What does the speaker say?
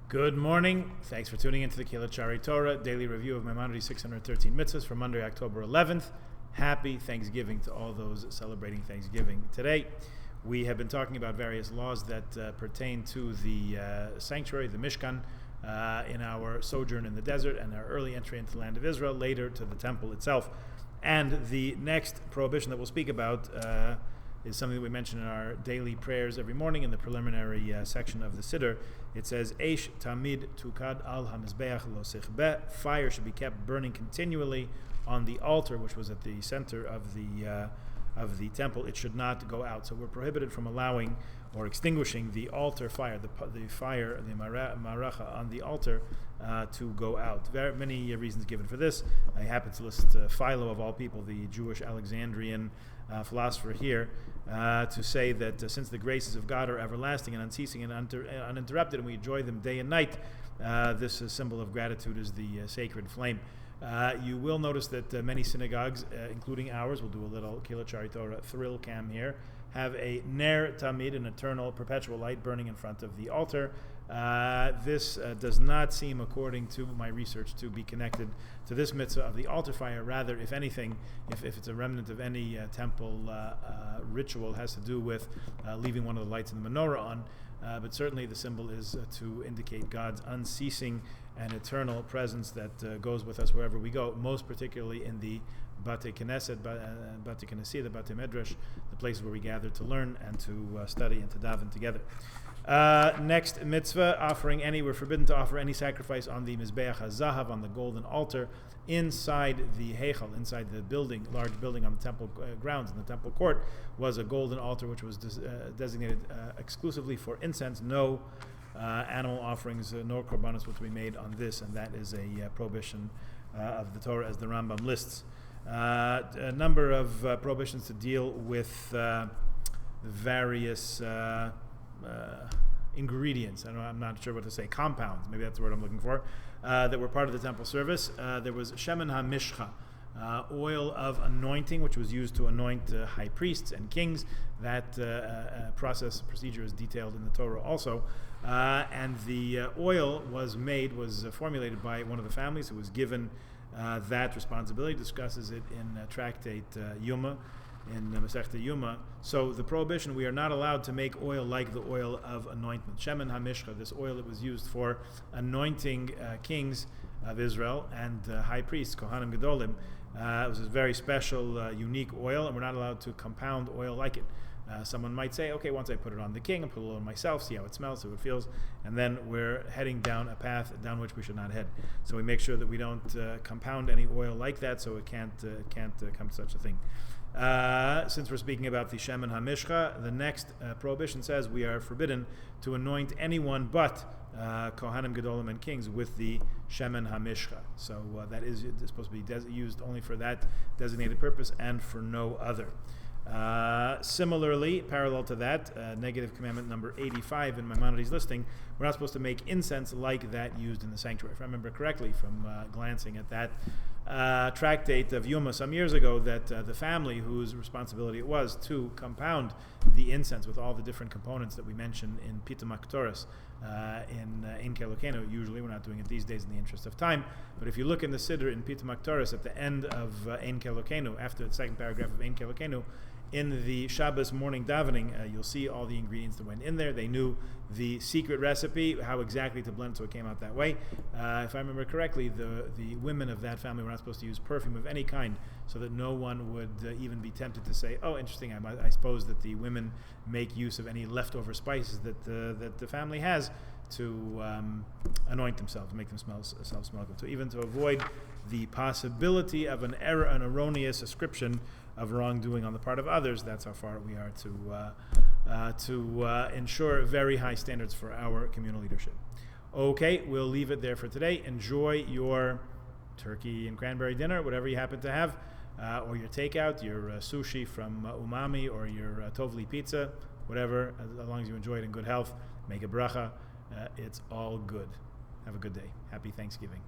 Good morning. Thanks for tuning into the Kilachari Torah daily review of Maimonides' 613 mitzvahs for Monday, October 11th. Happy Thanksgiving to all those celebrating Thanksgiving today. We have been talking about various laws that pertain to the sanctuary, the Mishkan, in our sojourn in the desert and our early entry into the land of Israel, later to the temple itself. And the next prohibition that we'll speak about is something that we mention in our daily prayers every morning in the preliminary section of the Siddur. It says, Eish tamid tukad al hamizbeach lo sichbeh. Fire should be kept burning continually on the altar, which was at the center of the temple. It should not go out. So we're prohibited from allowing or extinguishing the altar fire, the fire, the maracha on the altar, to go out. Very many reasons given for this. I happen to list Philo, of all people, the Jewish Alexandrian philosopher here, to say that since the graces of God are everlasting and unceasing and uninterrupted, and we enjoy them day and night, this symbol of gratitude is the sacred flame. You will notice that many synagogues, including ours, will do a little Kilachari Torah thrill cam here, have a ner tamid, an eternal perpetual light burning in front of the altar. This does not seem, according to my research, to be connected to this mitzvah of the altar fire. Rather, if anything, if it's a remnant of any temple ritual, has to do with leaving one of the lights in the menorah on. But certainly the symbol is to indicate God's unceasing and eternal presence that goes with us wherever we go, most particularly in the Bate Knesset, Bate Knesset, the Bate Medrash, the places where we gather to learn and to study and to daven together. Next mitzvah, we're forbidden to offer any sacrifice on the Mizbeach HaZahav, on the golden altar, inside the Heichal, inside the building, large building on the temple grounds in the temple court, was a golden altar which was designated exclusively for incense. No animal offerings, no korbanos were to be made on this, and that is a prohibition of the Torah as the Rambam lists. A number of prohibitions to deal with various ingredients. I'm not sure what to say. Compounds, maybe that's the word I'm looking for, that were part of the temple service. There was shemen hamishcha, oil of anointing, which was used to anoint high priests and kings. That procedure is detailed in the Torah also. And the oil was formulated by one of the families who was given that responsibility. Discusses it in Tractate Yuma, in Masechta Yuma. So the prohibition, we are not allowed to make oil like the oil of anointment. Shemen hamishcha, this oil that was used for anointing kings of Israel and high priests, Kohanim Gedolim. It was a very special, unique oil, and we're not allowed to compound oil like it. Someone might say, okay, once I put it on the king, I'll put a little on myself, see how it smells, see how it feels, and then we're heading down a path down which we should not head. So we make sure that we don't compound any oil like that, so it can't come to such a thing. Since we're speaking about the Shemen HaMishcha, the next prohibition says we are forbidden to anoint anyone but Kohanim Gedolim and kings with the Shemen HaMishcha. So that is supposed to be used only for that designated purpose and for no other. Similarly, parallel to that, negative commandment number 85 in Maimonides' listing, we're not supposed to make incense like that used in the sanctuary. If I remember correctly from glancing at that tractate of Yuma some years ago, that the family whose responsibility it was to compound the incense with all the different components that we mention in Pitum Aktoris, in Kelokenu. Usually we're not doing it these days in the interest of time, but if you look in the Siddur in Pitum Aktoris at the end of Ein Kelokenu, after the second paragraph of Ein Kelokenu, in the Shabbos morning davening, you'll see all the ingredients that went in there. They knew the secret recipe, how exactly to blend so it came out that way. If I remember correctly, the women of that family were not supposed to use perfume of any kind, so that no one would even be tempted to say, oh, interesting, I suppose that the women make use of any leftover spices that the family has to anoint themselves, make themselves smell good. So even to avoid the possibility of an error, an erroneous ascription of wrongdoing on the part of others, that's how far we are to ensure very high standards for our communal leadership. Okay, we'll leave it there for today. Enjoy your turkey and cranberry dinner, whatever you happen to have, or your takeout, your sushi from Umami, or your Tovli pizza, whatever, as long as you enjoy it in good health. Make a bracha. It's all good. Have a good day. Happy Thanksgiving.